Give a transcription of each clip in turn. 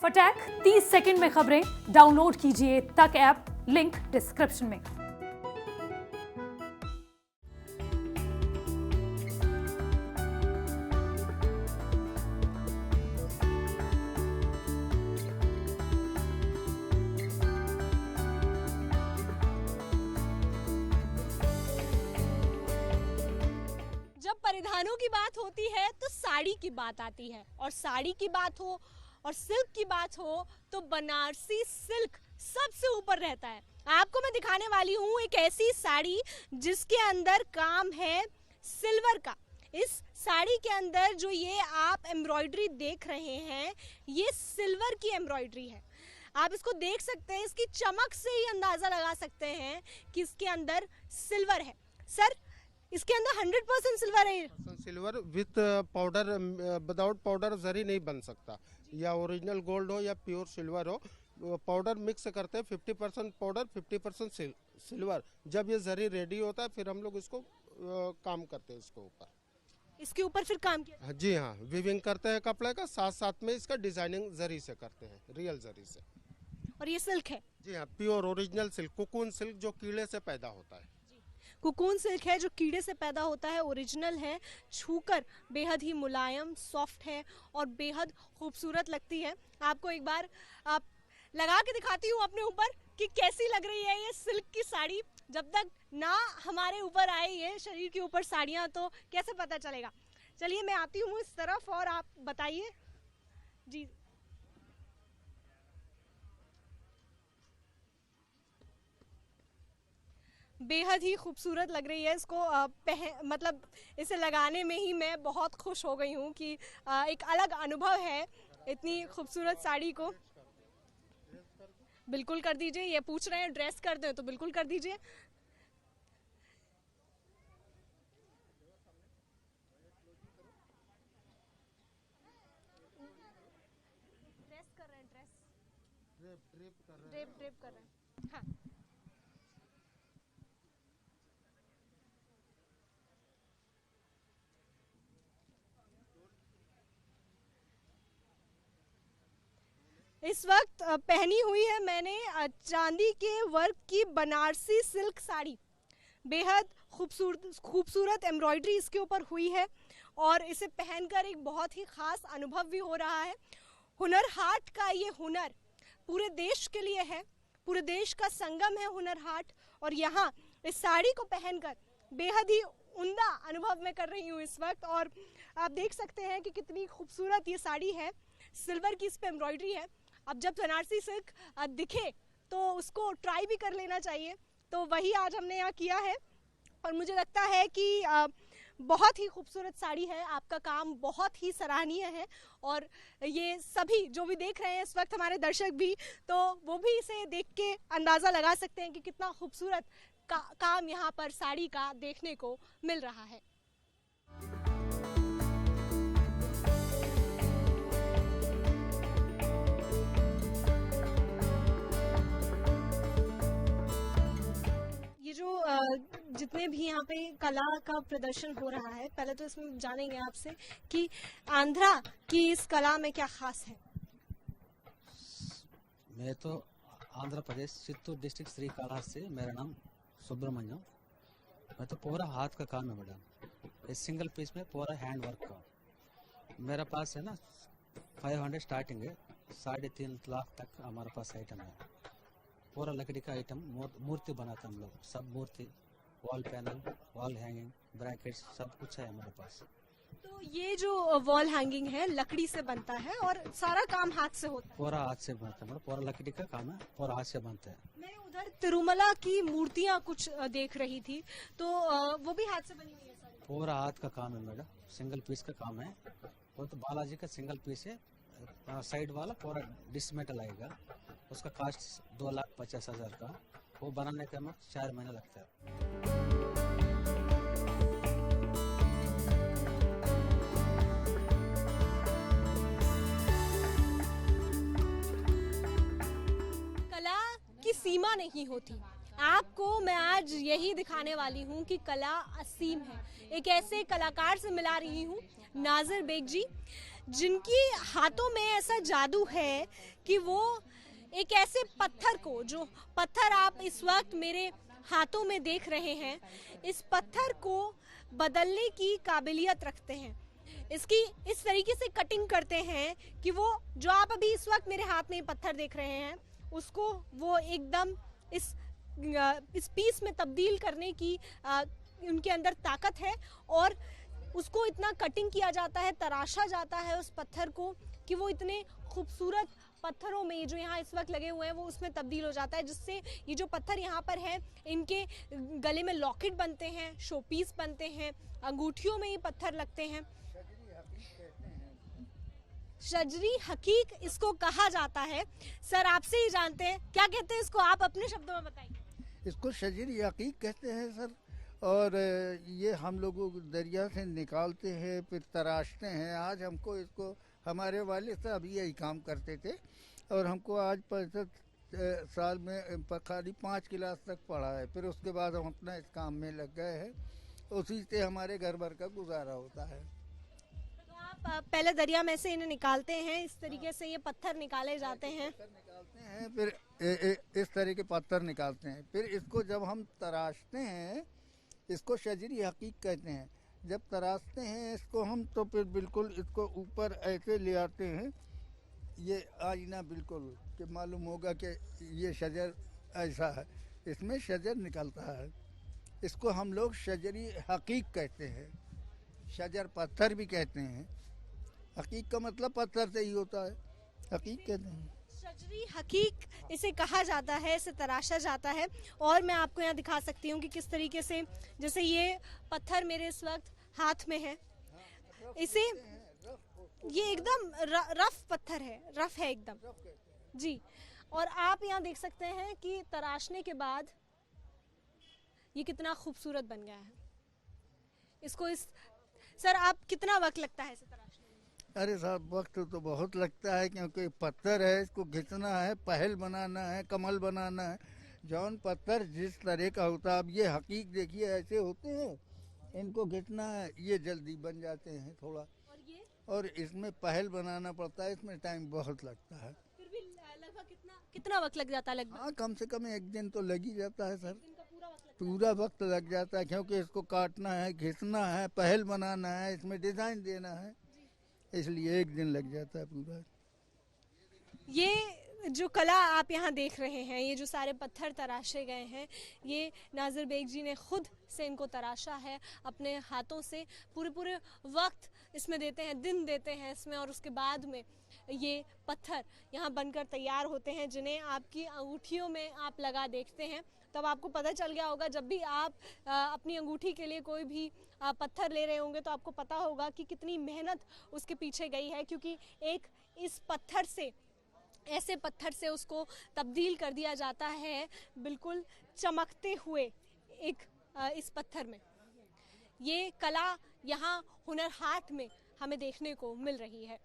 फटाक 30 सेकंड में खबरें डाउनलोड कीजिए तक ऐप, लिंक डिस्क्रिप्शन में। जब परिधानों की बात होती है तो साड़ी की बात आती है, और साड़ी की बात हो और सिल्क की बात हो तो बनारसी सिल्क सबसे ऊपर रहता है। आपको मैं दिखाने वाली हूँ एक ऐसी साड़ी जिसके अंदर काम है सिल्वर का। इस साड़ी के अंदर जो ये आप एम्ब्रॉयडरी देख रहे हैं, ये सिल्वर की एम्ब्रॉयडरी है। आप इसको देख सकते हैं, इसकी चमक से ही अंदाज़ा लगा सकते हैं कि इसके अंदर सिल्वर है। सर, इसके अंदर 100% सिल्वर है। Silver with powder, without powder zari नहीं बन सकता। या ओरिजिनल गोल्ड हो या प्योर सिल्वर हो, पाउडर मिक्स करते हैं। 50% पाउडर 50% सिल्वर। जब ये जरी रेडी होता है फिर हम लोग इसको काम करते हैं इसके ऊपर। इसके ऊपर फिर काम किया? जी हाँ, वीविंग करते हैं कपड़े का, साथ साथ में इसका डिजाइनिंग जरी से करते हैं, रियल जरी से। और ये सिल्क है? जी हाँ, pure original silk, cocoon silk, जो कीड़े से पैदा होता है। कोकून सिल्क है जो कीड़े से पैदा होता है, ओरिजिनल है, छूकर बेहद ही मुलायम, सॉफ्ट है और बेहद खूबसूरत लगती है। आपको एक बार आप लगा के दिखाती हूँ अपने ऊपर कि कैसी लग रही है ये सिल्क की साड़ी। जब तक ना हमारे ऊपर आए ये शरीर के ऊपर साड़ियाँ तो कैसे पता चलेगा। चलिए मैं आती हूँ इस तरफ और आप बताइए जी। बेहद ही खूबसूरत लग रही है। इसको मतलब इसे लगाने में ही मैं बहुत खुश हो गई हूँ कि एक अलग अनुभव है इतनी खूबसूरत साड़ी को। बिल्कुल कर दीजिए, ये पूछ रहे हैं ड्रेस कर दे तो बिल्कुल कर दीजिए। ड्रेस कर रहे हैं, ड्रेप कर रहे हैं। हाँ, इस वक्त पहनी हुई है मैंने चांदी के वर्क की बनारसी सिल्क साड़ी। बेहद खूबसूरत एम्ब्रॉयडरी इसके ऊपर हुई है और इसे पहनकर एक बहुत ही ख़ास अनुभव भी हो रहा है। हुनर हाट का ये हुनर पूरे देश के लिए है, पूरे देश का संगम है हुनर हाट, और यहाँ इस साड़ी को पहनकर बेहद ही उम्दा अनुभव मैं कर रही हूँ इस वक्त। और आप देख सकते हैं कि कितनी खूबसूरत ये साड़ी है, सिल्वर की इस पर एम्ब्रॉयडरी है। अब जब बनारसी सिल्क दिखे तो उसको ट्राई भी कर लेना चाहिए, तो वही आज हमने यहाँ किया है और मुझे लगता है कि बहुत ही खूबसूरत साड़ी है। आपका काम बहुत ही सराहनीय है और ये सभी जो भी देख रहे हैं इस वक्त, हमारे दर्शक भी, तो वो भी इसे देख के अंदाज़ा लगा सकते हैं कि कितना खूबसूरत काम यहाँ पर साड़ी का देखने को मिल रहा है। ये जो जितने भी यहाँ पे कला का प्रदर्शन हो रहा है, पहले तो इसमें जानेंगे आपसे कि आंध्रा की इस कला में क्या खास है। मैं तो आंध्र प्रदेश चित्तूर डिस्ट्रिक्ट श्रीकालाहस्ती से, मेरा नाम सुब्रमण्यम। मैं तो पूरा हाथ का काम है मैडम, इस सिंगल पीस में पूरा हैंड वर्क का। मेरे पास है ना 500 स्टार्टिंग है, 3.5 लाख तक हमारे पास आइटम है। पूरा लकड़ी का आइटम, मूर्ति बनाते हम लोग, सब मूर्ति, wall panel, wall hanging, brackets, सब कुछ है हमारे पास। तो ये जो वॉल हैंगिंग है लकड़ी से बनता है और सारा काम हाथ से होता है? पूरा हाथ से बनता है, पूरा लकड़ी का काम है, पूरा हाथ से बनता है। मैं उधर तिरुमला की मूर्तियाँ कुछ देख रही थी, तो वो भी हाथ से बनी हुई है सारी? पूरा हाथ का काम है मैडम, सिंगल पीस का काम है। वो तो बालाजी का सिंगल पीस है, साइड वाला पूरा डिसमेटल आएगा, उसका कास्ट 2,50,000 का। वो बनाने का हमें 4 महीने लगता है। कला की सीमा नहीं होती। आपको मैं आज यही दिखाने वाली हूँ कि कला असीम है। एक ऐसे कलाकार से मिला रही हूँ, नाजिर बेग जी, जिनकी हाथों में ऐसा जादू है कि वो एक ऐसे पत्थर को, जो पत्थर आप इस वक्त मेरे हाथों में देख रहे हैं, इस पत्थर को बदलने की काबिलियत रखते हैं। इसकी इस तरीके से कटिंग करते हैं कि वो जो आप अभी इस वक्त मेरे हाथ में पत्थर देख रहे हैं, उसको वो एकदम इस पीस में तब्दील करने की उनके अंदर ताकत है, और उसको इतना कटिंग किया जाता है, तराशा जाता है उस पत्थर को कि वो इतने खूबसूरत पत्थरों में जो यहाँ इस वक्त लगे हुए हैं वो उसमें तब्दील हो जाता है, जिससे ये जो पत्थर यहाँ पर है इनके गले में लॉकेट बनते हैं, शोपीस बनते हैं, अंगूठियों में ये पत्थर लगते हैं। शजरी हकीक इसको कहा जाता है। सर आपसे ही जानते हैं क्या कहते हैं इसको, आप अपने शब्दों में बताइए। इसको शजरी हकीक कहते हैं सर, और ये हम लोग दरिया से निकालते हैं फिर तराशते हैं। आज हमको इसको हमारे वाले साहब यही काम करते थे, और हमको आज 65 साल में खाली 5 क्लास तक पढ़ा है। फिर उसके बाद हम अपना इस काम में लग गए हैं, उसी से हमारे घर भर का गुजारा होता है। तो आप पहले दरिया में से इन्हें निकालते हैं, इस तरीके से ये पत्थर निकाले जाते हैं, निकालते हैं फिर इस तरह के पत्थर निकालते हैं। फिर इसको जब हम तराशते हैं, इसको शजरी हकीक कहते हैं। जब तराशते हैं इसको हम, तो फिर बिल्कुल इसको ऊपर ऐसे ले आते हैं, ये आईना बिल्कुल कि मालूम होगा कि ये शजर ऐसा है, इसमें शजर निकलता है। इसको हम लोग शजरी हकीक कहते हैं, शजर पत्थर भी कहते हैं। हकीक का मतलब पत्थर से ही होता है, हकीक कहते हैं। शजरी हकीक इसे कहा जाता है, इसे तराशा जाता है। और मैं आपको यहाँ दिखा सकती हूँ कि किस तरीके से, जैसे ये पत्थर मेरे इस वक्त हाथ में है, इसे ये एकदम रफ पत्थर है, रफ है एकदम जी। और आप यहाँ देख सकते हैं कि तराशने के बाद ये कितना खूबसूरत बन गया है। इसको सर आप कितना वक्त लगता है इसे तराशने में? अरे साहब वक्त तो बहुत लगता है, क्योंकि पत्थर है, इसको घिसना है, पहल बनाना है, कमल बनाना है। जौन पत्थर जिस तरह का होता है, अब ये हकीक देखिए ऐसे होते हैं, इनको घिसना है, ये जल्दी बन जाते हैं थोड़ा, और इसमें पहल बनाना पड़ता है, इसमें टाइम बहुत लगता है। फिर भी लगभग कितना वक्त लग जाता है लगभग? हाँ, कम से कम 1 दिन तो लग ही जाता है सर, पूरा वक्त लग जाता है, क्योंकि इसको काटना है, घिसना है, पहल बनाना है, इसमें डिजाइन देना है, इसलिए 1 दिन लग जाता है पूरा। ये जो कला आप यहाँ देख रहे हैं, ये जो सारे पत्थर तराशे गए हैं, ये नाजिर बेग जी ने खुद से इनको तराशा है अपने हाथों से। पूरे वक्त इसमें देते हैं, दिन देते हैं इसमें, और उसके बाद में ये पत्थर यहाँ बनकर तैयार होते हैं, जिन्हें आपकी अंगूठियों में आप लगा देखते हैं। तब आपको पता चल गया होगा, जब भी आप अपनी अंगूठी के लिए कोई भी पत्थर ले रहे होंगे तो आपको पता होगा कि कितनी मेहनत उसके पीछे गई है, क्योंकि एक इस पत्थर से, ऐसे पत्थर से उसको तब्दील कर दिया जाता है बिल्कुल चमकते हुए एक इस पत्थर में। ये कला यहाँ हुनर हाट में हमें देखने को मिल रही है।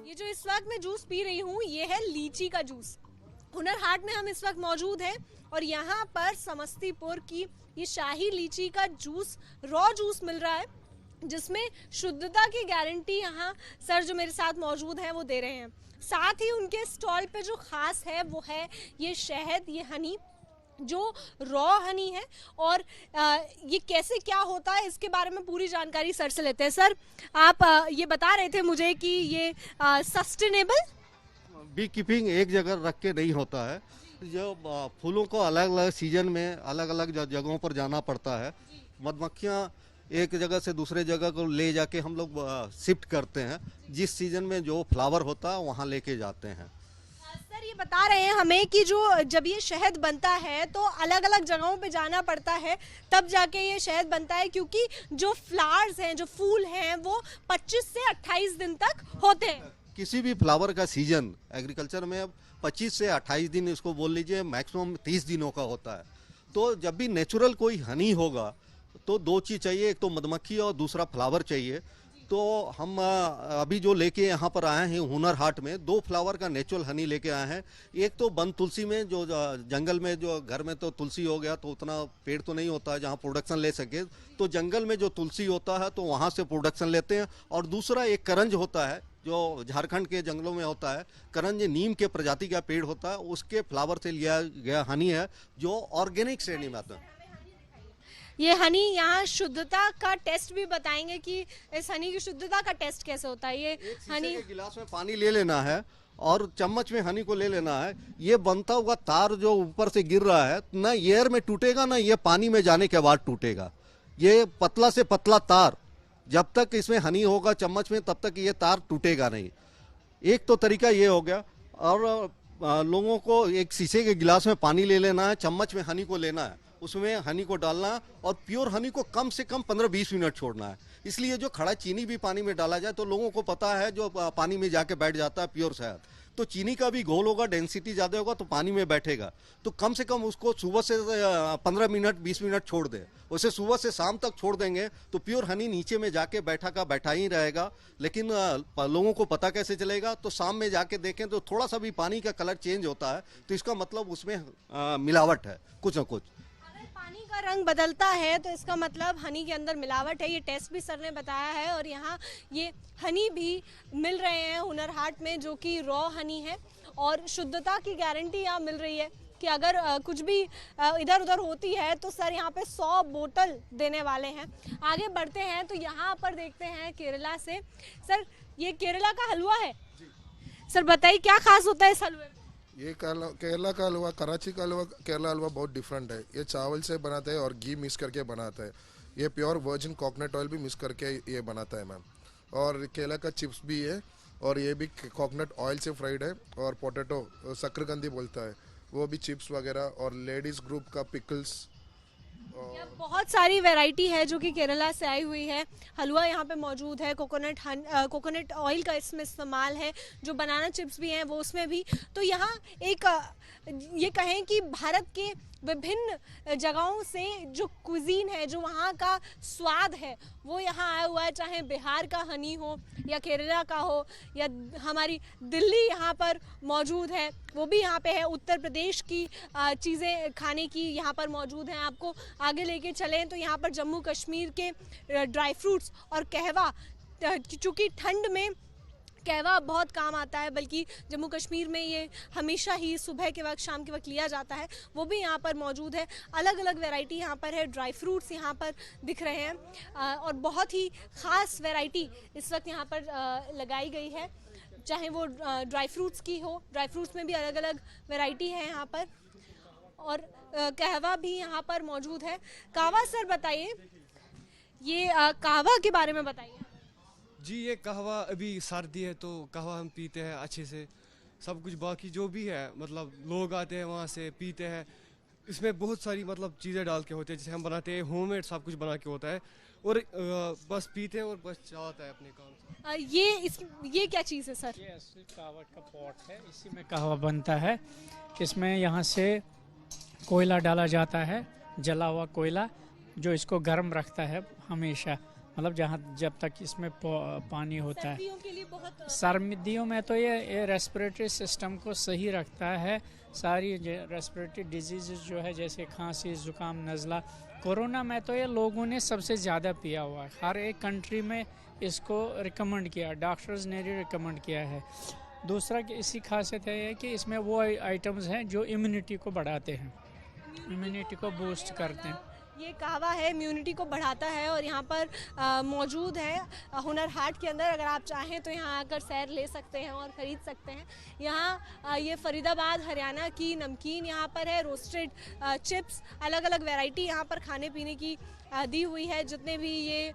ये जो इस वक्त मैं जूस पी रही हूँ, ये है लीची का जूस। हुनर हाट में हम इस वक्त मौजूद हैं, और यहाँ पर समस्तीपुर की ये शाही लीची का जूस, रॉ जूस मिल रहा है, जिसमें शुद्धता की गारंटी यहाँ सर जो मेरे साथ मौजूद हैं वो दे रहे हैं। साथ ही उनके स्टॉल पे जो खास है वो है ये शहद, ये हनी, जो रॉ हनी है। और ये कैसे क्या होता है इसके बारे में पूरी जानकारी सर से लेते हैं। सर आप ये बता रहे थे मुझे कि ये सस्टेनेबल बी कीपिंग एक जगह रख के नहीं होता है, जो फूलों को अलग अलग सीजन में अलग अलग जगहों पर जाना पड़ता है। मधुमक्खियाँ एक जगह से दूसरे जगह को ले जाके हम लोग शिफ्ट करते हैं, जिस सीजन में जो फ्लावर होता है वहाँ लेके जाते हैं। सर ये बता रहे हैं हमें कि जो जब ये शहद बनता है तो अलग अलग जगहों पे जाना पड़ता है, तब जाके ये शहद बनता है, क्योंकि जो फ्लावर्स हैं, जो फूल हैं, वो 25 से 28 दिन तक होते हैं। किसी भी फ्लावर का सीजन एग्रीकल्चर में 25 से 28 दिन, इसको बोल लीजिए मैक्सिमम 30 दिनों का होता है। तो जब भी नेचुरल कोई हनी होगा तो 2 चीज़ चाहिए, एक तो मधुमक्खी और दूसरा फ्लावर चाहिए। तो हम अभी जो लेके यहाँ पर आए हैं हुनर हाट में 2 फ्लावर का नेचुरल हनी लेके आए हैं। एक तो वन तुलसी में, जो जंगल में, जो घर में तो तुलसी हो गया तो उतना पेड़ तो नहीं होता है जहाँ प्रोडक्शन ले सके, तो जंगल में जो तुलसी होता है तो वहाँ से प्रोडक्शन लेते हैं। और दूसरा एक करंज होता है जो झारखंड के जंगलों में होता है, करंज नीम के प्रजाति का पेड़ होता है, उसके फ्लावर से लिया गया हनी है जो ऑर्गेनिक श्रेणी में आता है। ये हनी यहाँ शुद्धता का टेस्ट भी बताएंगे कि इस हनी की शुद्धता का टेस्ट कैसे होता है। ये हनी के गिलास में पानी ले लेना है और चम्मच में हनी को ले लेना है। ये बनता हुआ तार जो ऊपर से गिर रहा है ना एयर में टूटेगा ना ये पानी में जाने के बाद टूटेगा। ये पतला से पतला तार जब तक इसमें हनी होगा चम्मच में तब तक ये तार टूटेगा नहीं। एक तो तरीका ये हो गया। और लोगों को एक शीशे के गिलास में पानी ले लेना है, चम्मच में हनी को लेना है, उसमें हनी को डालना है और प्योर हनी को कम से कम 15-20 मिनट छोड़ना है। इसलिए जो खड़ा चीनी भी पानी में डाला जाए तो लोगों को पता है जो पानी में जाके बैठ जाता है प्योर शहद, तो चीनी का भी घोल होगा, डेंसिटी ज़्यादा होगा तो पानी में बैठेगा। तो कम से कम उसको सुबह से 15 मिनट 20 मिनट छोड़ दे। उसे सुबह से शाम तक छोड़ देंगे तो प्योर हनी नीचे में जाके बैठा का बैठा ही रहेगा। लेकिन लोगों को पता कैसे चलेगा? तो शाम में जाके देखें तो थोड़ा सा भी पानी का कलर चेंज होता है तो इसका मतलब उसमें मिलावट है कुछ ना कुछ। पानी का रंग बदलता है तो इसका मतलब हनी के अंदर मिलावट है। ये टेस्ट भी सर ने बताया है। और यहाँ ये हनी भी मिल रहे हैं हुनर हाट में जो कि रॉ हनी है और शुद्धता की गारंटी यहाँ मिल रही है कि अगर कुछ भी इधर उधर होती है तो सर यहाँ पे 100 बोतल देने वाले हैं। आगे बढ़ते हैं तो यहाँ पर देखते हैं केरला से। सर ये केरला का हलवा है, सर बताइए क्या खास होता है इस हलवे में? ये केरला का हलवा, कराची का हलवा, केरला हलवा बहुत डिफरेंट है। ये चावल से बनाते हैं और घी मिक्स करके बनाता है। ये प्योर वर्जिन कोकोनट ऑयल भी मिक्स करके ये बनाता है मैम। और केला का चिप्स भी है और ये भी कोकोनट ऑयल से फ्राइड है। और पोटैटो शक्करकंदी बोलता है वो भी चिप्स वगैरह। और लेडीज ग्रुप का पिकल्स। बहुत सारी वैरायटी है जो कि केरला से आई हुई है। हलवा यहाँ पे मौजूद है, कोकोनट ऑयल का इसमें इस्तेमाल है, जो बनाना चिप्स भी हैं वो उसमें भी। तो यहाँ एक ये कहें कि भारत के विभिन्न जगहों से जो कुजीन है, जो वहाँ का स्वाद है वो यहाँ आया हुआ है। चाहे बिहार का हनी हो या केरला का हो या हमारी दिल्ली यहाँ पर मौजूद है वो भी यहाँ पे है। उत्तर प्रदेश की चीज़ें खाने की यहाँ पर मौजूद हैं। आपको आगे लेके चलें तो यहाँ पर जम्मू कश्मीर के ड्राई फ्रूट्स और कहवा, चूँकि ठंड में कहवा बहुत काम आता है, बल्कि जम्मू कश्मीर में ये हमेशा ही सुबह के वक्त शाम के वक्त लिया जाता है, वो भी यहाँ पर मौजूद है। अलग अलग वैरायटी यहाँ पर है। ड्राई फ्रूट्स यहाँ पर दिख रहे हैं और बहुत ही ख़ास वैरायटी इस वक्त यहाँ पर लगाई गई है, चाहे वो ड्राई फ्रूट्स की हो। ड्राई फ्रूट्स में भी अलग अलग वैरायटी है यहाँ पर। और कहवा भी यहाँ पर मौजूद है। कहवा सर बताइए, ये कहवा के बारे में बताइए। जी ये कहवा अभी सर्दी है तो कहवा हम पीते हैं अच्छे से। सब कुछ बाकी जो भी है मतलब लोग आते हैं वहाँ से पीते हैं। इसमें बहुत सारी मतलब चीज़ें डाल के होते हैं, जैसे हम बनाते हैं होममेड सब कुछ बना के होता है और बस पीते हैं और बस चलाता है अपने काम से। ये क्या चीज़ है सर? ये असली कहवा का पॉट है, इसी में कहवा बनता है। इसमें यहाँ से कोयला डाला जाता है, जला हुआ कोयला जो इसको गर्म रखता है हमेशा, मतलब जब तक इसमें पानी होता है। सर्दियों के लिए बहुत सर्दियों में तो ये रेस्पिरेटरी सिस्टम को सही रखता है। सारी रेस्पिरेटरी डिजीज़ जो है जैसे खांसी, ज़ुकाम, नज़ला, कोरोना में तो ये लोगों ने सबसे ज़्यादा पिया हुआ है। हर एक कंट्री में इसको रिकमेंड किया, डॉक्टर्स ने भी रिकमेंड किया है। दूसरा कि इसी खासियत है कि इसमें वो आइटम्स हैं जो इम्यूनिटी को बढ़ाते हैं, इम्यूनिटी को बूस्ट करते हैं। ये कहवा है, इम्यूनिटी को बढ़ाता है और यहाँ पर मौजूद है हुनर हाट के अंदर। अगर आप चाहें तो यहाँ आकर सैर ले सकते हैं और ख़रीद सकते हैं। यहाँ ये फरीदाबाद हरियाणा की नमकीन यहाँ पर है, रोस्टेड चिप्स, अलग अलग वैरायटी यहाँ पर खाने पीने की दी हुई है। जितने भी ये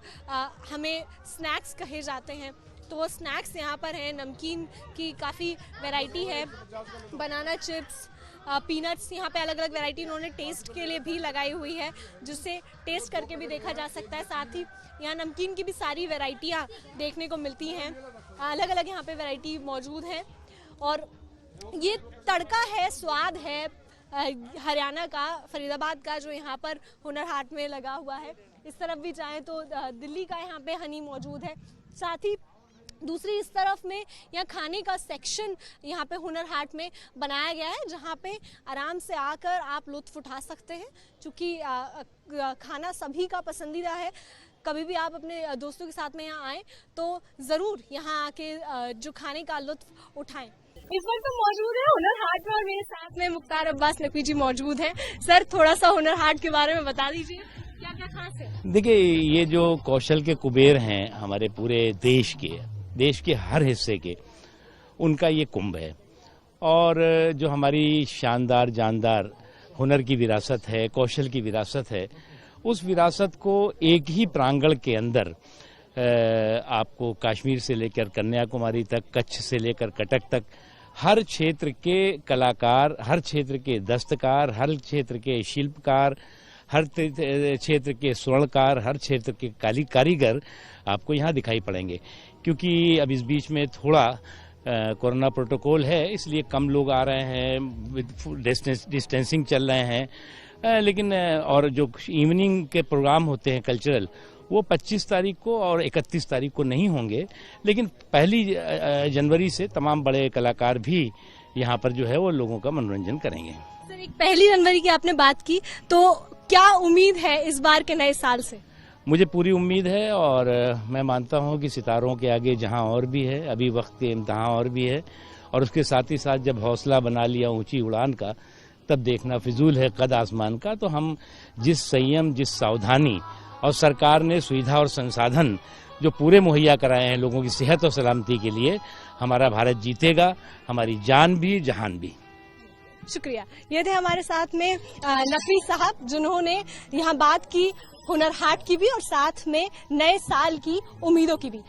हमें स्नैक्स कहे जाते हैं तो वो स्नैक्स यहाँ पर हैं। नमकीन की काफ़ी वैरायटी है, बनाना चिप्स, पीनट्स, यहाँ पे अलग अलग वैरायटी इन्होंने टेस्ट के लिए भी लगाई हुई है, जिससे टेस्ट करके भी देखा जा सकता है। साथ ही यहाँ नमकीन की भी सारी वैरायटियाँ देखने को मिलती हैं, अलग अलग यहाँ पे वैरायटी मौजूद है। और ये तड़का है, स्वाद है हरियाणा का, फरीदाबाद का, जो यहाँ पर हुनर हाट में लगा हुआ है। इस तरफ भी चाहें तो दिल्ली का यहाँ पे हनी मौजूद है। साथ ही दूसरी इस तरफ में यहाँ खाने का सेक्शन यहाँ पे हुनर हाट में बनाया गया है, जहाँ पे आराम से आकर आप लुत्फ उठा सकते हैं। चूँकि खाना सभी का पसंदीदा है, कभी भी आप अपने दोस्तों के साथ में यहाँ आएँ तो ज़रूर यहाँ आके जो खाने का लुत्फ उठाएं। इस वक्त तो मौजूद है हुनर हाट में और मेरे साथ में मुख्तार अब्बास नकवी जी मौजूद हैं। सर, थोड़ा सा हुनर हाट के बारे में बता दीजिए, क्या क्या खास है? देखिए, ये जो कौशल के कुबेर हैं हमारे पूरे देश के हर हिस्से के, उनका ये कुंभ है। और जो हमारी शानदार जानदार हुनर की विरासत है, कौशल की विरासत है, उस विरासत को एक ही प्रांगण के अंदर आपको कश्मीर से लेकर कन्याकुमारी तक, कच्छ से लेकर कटक तक, हर क्षेत्र के कलाकार, हर क्षेत्र के दस्तकार, हर क्षेत्र के शिल्पकार, हर क्षेत्र के स्वर्णकार, हर क्षेत्र के कारीगर आपको यहाँ दिखाई पड़ेंगे। क्योंकि अब इस बीच में थोड़ा कोरोना प्रोटोकॉल है, इसलिए कम लोग आ रहे हैं, डिस्टेंसिंग चल रहे हैं। लेकिन और जो इवनिंग के प्रोग्राम होते हैं कल्चरल, वो 25 तारीख को और 31 तारीख को नहीं होंगे, लेकिन 1 जनवरी से तमाम बड़े कलाकार भी यहाँ पर जो है वो लोगों का मनोरंजन करेंगे। सर, एक 1 जनवरी की आपने बात की, तो क्या उम्मीद है इस बार के नए साल से? मुझे पूरी उम्मीद है और मैं मानता हूँ कि सितारों के आगे जहाँ और भी है, अभी वक्त के इम्तिहान और भी है, और उसके साथ ही साथ जब हौसला बना लिया ऊंची उड़ान का, तब देखना फिजूल है कद आसमान का। तो हम जिस संयम, जिस सावधानी, और सरकार ने सुविधा और संसाधन जो पूरे मुहैया कराए हैं लोगों की सेहत और सलामती के लिए, हमारा भारत जीतेगा, हमारी जान भी जहान भी। शुक्रिया। ये थे हमारे साथ में नकवी साहब, जिन्होंने यहाँ बात की हुनर हाट की भी और साथ में नए साल की उम्मीदों की भी।